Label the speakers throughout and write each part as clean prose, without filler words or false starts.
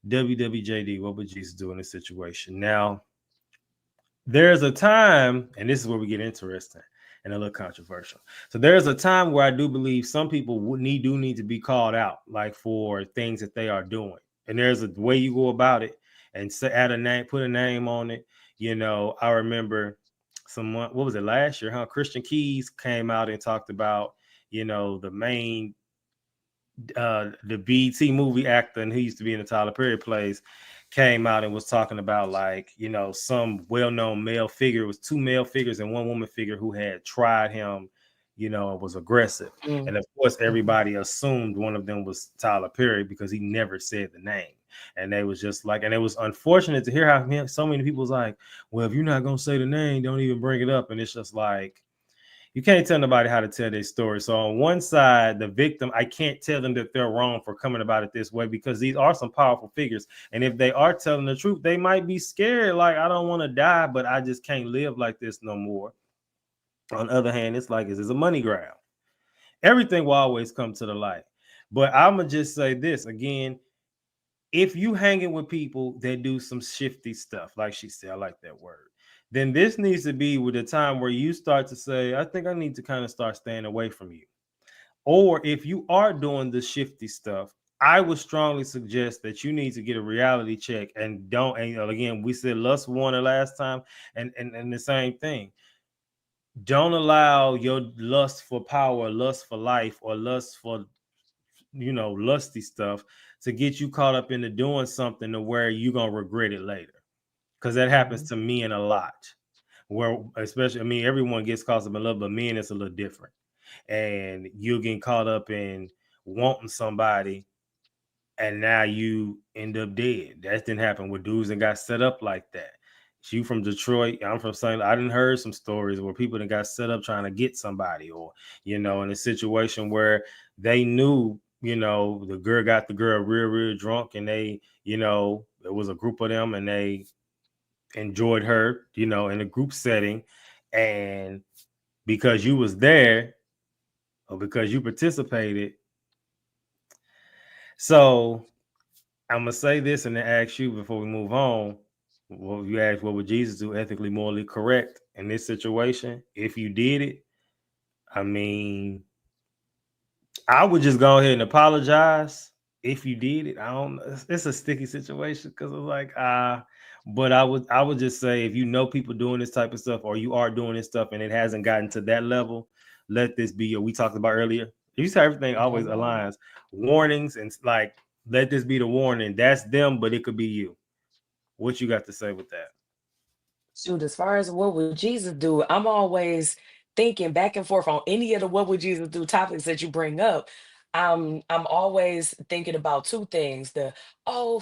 Speaker 1: WWJD, what would Jesus do in this situation? Now, there's a time, and this is where we get interesting and a little controversial. So there's a time where I do believe some people do need to be called out, like for things that they are doing. And there's a way you go about it, and add a name, put a name on it. I remember someone, what was it, last year, huh? Christian Keys came out and talked about, the main the BT movie actor, and he used to be in the Tyler Perry plays, came out and was talking about, like, some well-known male figure. It was two male figures and one woman figure who had tried him, and was aggressive. And of course, everybody assumed one of them was Tyler Perry because he never said the name. And they was just like, and it was unfortunate to hear how so many people was like, well, if you're not going to say the name, don't even bring it up. And it's just like, you can't tell nobody how to tell their story. So on one side, the victim, I can't tell them that they're wrong for coming about it this way, because these are some powerful figures. And if they are telling the truth, they might be scared. Like, I don't want to die, but I just can't live like this no more. On the other hand, it's like, is this a money grab? Everything will always come to the light. But I'm going to just say this again. If you hanging with people that do some shifty stuff, like she said, I like that word, then this needs to be with a time where you start to say, I think I need to kind of start staying away from you. Or if you are doing the shifty stuff, I would strongly suggest that you need to get a reality check and don't, and again, we said lust won the last time, and the same thing. Don't allow your lust for power, lust for life, or lust for, lusty stuff to get you caught up into doing something to where you're going to regret it later. Because that happens to men a lot. Where, especially, I mean, everyone gets caught up in love, but men, it's a little different. And you're getting caught up in wanting somebody, and now you end up dead. That didn't happen with dudes that got set up like that. You from Detroit, I'm from St. I didn't heard some stories where people that got set up trying to get somebody, or, in a situation where they knew, the girl got the girl real drunk, and they, it was a group of them, and they enjoyed her, in a group setting. And because you was there, or because you participated. So I'm going to say this and then ask you before we move on. Well, you asked, what would Jesus do ethically, morally correct in this situation? If you did it, I mean, I would just go ahead and apologize. If you did it, I don't know. It's a sticky situation because it's like, but I would just say, if you know people doing this type of stuff, or you are doing this stuff and it hasn't gotten to that level, let this be we talked about earlier. You say everything always aligns. Warnings, and like, let this be the warning. That's them, but it could be you. What you got to say with that?
Speaker 2: Shoot, as far as what would Jesus do, I'm always thinking back and forth on any of the what would Jesus do topics that you bring up. I'm always thinking about two things: the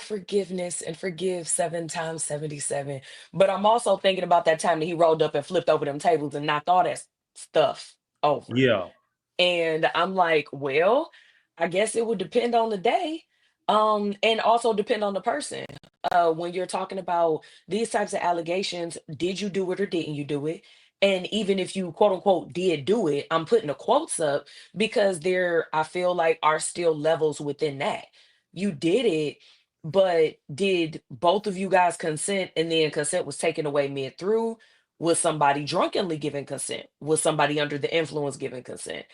Speaker 2: forgiveness and forgive 7 times 77. But I'm also thinking about that time that he rolled up and flipped over them tables and knocked all that stuff over.
Speaker 1: Yeah.
Speaker 2: And I'm like, well, I guess it would depend on the day. And also depend on the person. When you're talking about these types of allegations, did you do it or didn't you do it? And even if you quote unquote did do it, I'm putting the quotes up because there, I feel like, are still levels within that. You did it, but did both of you guys consent, and then consent was taken away mid through? Was somebody drunkenly giving consent? Was somebody under the influence giving consent?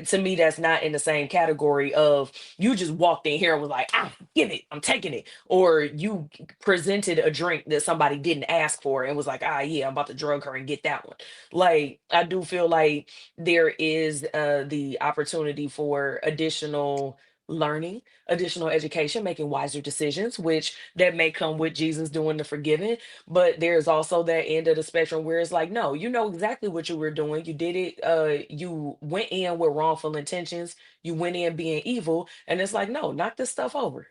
Speaker 2: To me, that's not in the same category of you just walked in here and was like, give it, I'm taking it. Or you presented a drink that somebody didn't ask for and was like, yeah, I'm about to drug her and get that one. Like, I do feel like there is the opportunity for additional learning, additional education, making wiser decisions, which that may come with Jesus doing the forgiving. But there's also that end of the spectrum where it's like, no, you know exactly what you were doing. You did it. You went in with wrongful intentions. You went in being evil. And it's like, no, knock this stuff over.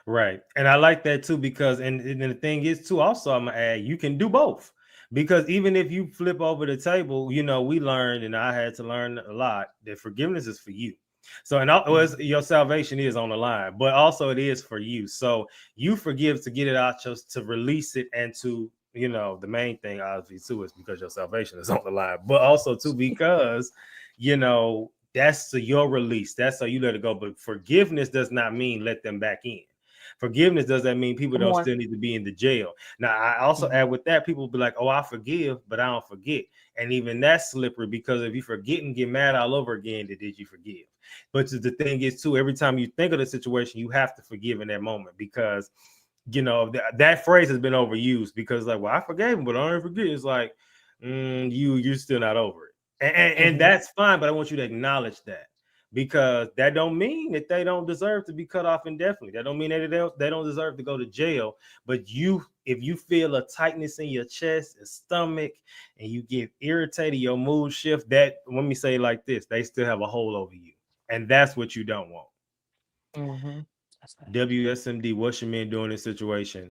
Speaker 1: Right. And I like that too, because, and the thing is too, also, I'm going to add, you can do both. Because even if you flip over the table, we learned, and I had to learn a lot, that forgiveness is for you. So, and your salvation is on the line, but also it is for you. So you forgive to get it out, just to release it, and to, the main thing obviously too is because your salvation is on the line, but also too because, that's your release. That's how you let it go. But forgiveness does not mean let them back in. Forgiveness, does that mean people
Speaker 2: Come
Speaker 1: don't
Speaker 2: on.
Speaker 1: still need to be in the jail? Now, I also
Speaker 2: Mhm.
Speaker 1: add with that, people be like, oh, I forgive, but I don't forget. And even that's slippery, because if you forget and get mad all over again, then did you forgive? But the thing is, too, every time you think of the situation, you have to forgive in that moment, because that phrase has been overused, because like, well, I forgave him, but I don't forget. It's like, you're still not over it. And
Speaker 2: Mhm.
Speaker 1: that's fine, but I want you to acknowledge that, because that don't mean that they don't deserve to be cut off indefinitely. That don't mean that they don't deserve to go to jail. But if you feel a tightness in your chest and stomach, and you get irritated, your mood shift, that, let me say it like this, they still have a hold over you, and that's what you don't want.
Speaker 2: Mhm. That's right.
Speaker 1: WSMD, what's your man doing in this situation?